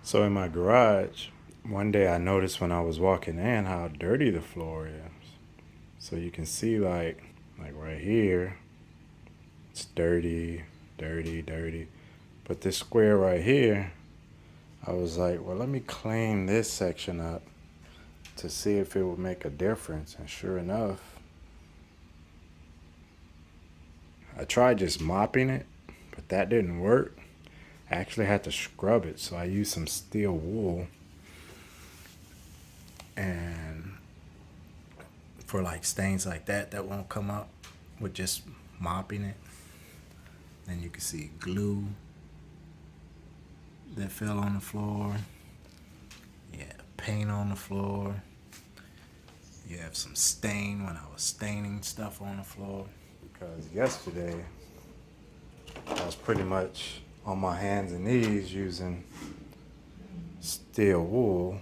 So in my garage, one day I noticed when I was walking in how dirty the floor is. So you can see like right here, it's dirty, dirty, dirty. But this square right here, I was like, well, let me clean this section up to see if it would make a difference. And sure enough, I tried just mopping it, but that didn't work. I actually had to scrub it, so I used some steel wool. And for like stains like that won't come up with just mopping it. Then you can see glue that fell on the floor. Yeah, paint on the floor. You have some stain when I was staining stuff on the floor. Because yesterday I was pretty much on my hands and knees using steel wool.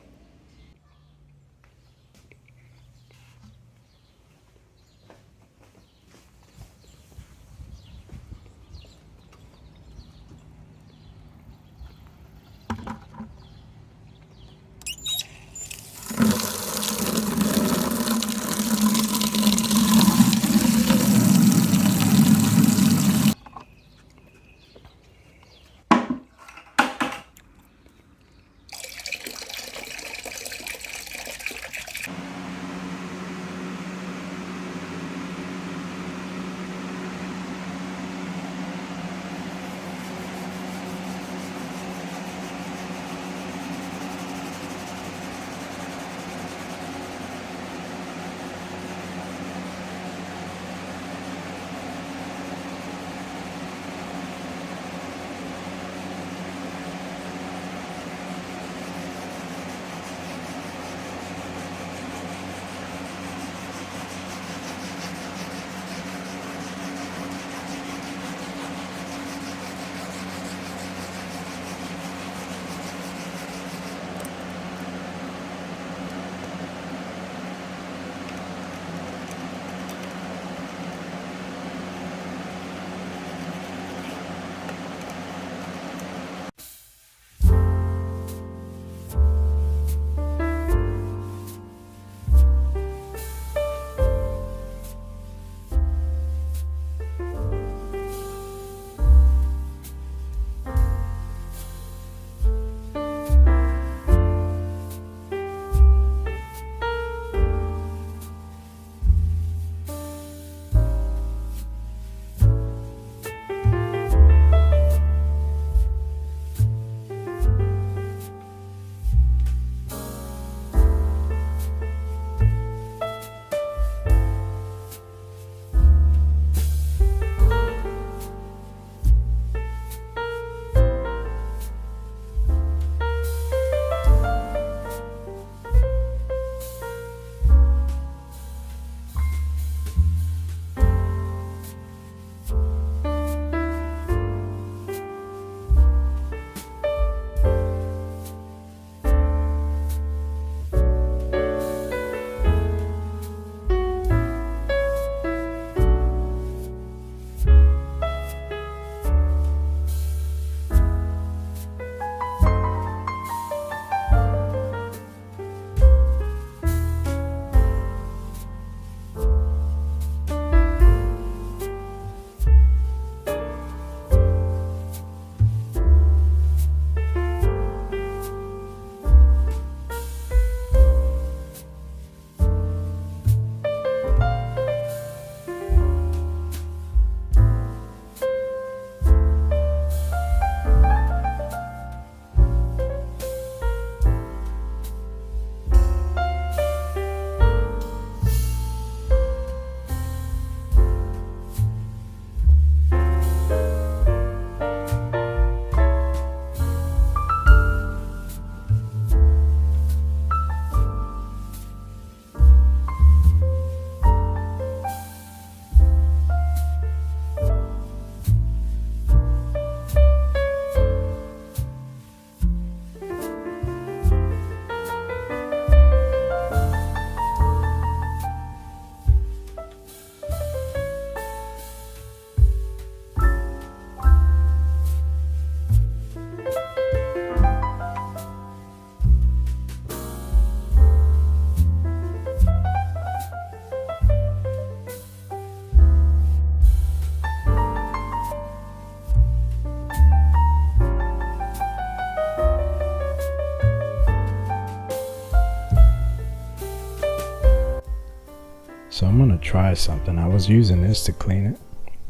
So I'm gonna try something. I was using this to clean it,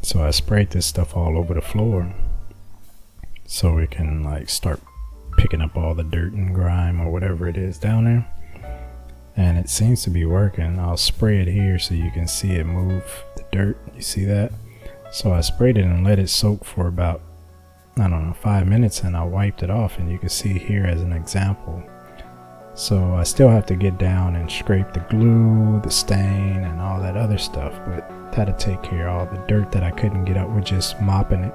so I sprayed this stuff all over the floor so we can like start picking up all the dirt and grime or whatever it is down there. And it seems to be working. I'll spray it here so you can see it move the dirt. You see that? So I sprayed it and let it soak for about, I don't know, 5 minutes, and I wiped it off, and you can see here as an example. So I still have to get down and scrape the glue, the stain, and all that other stuff, but that'll take care of all the dirt that I couldn't get up with just mopping it.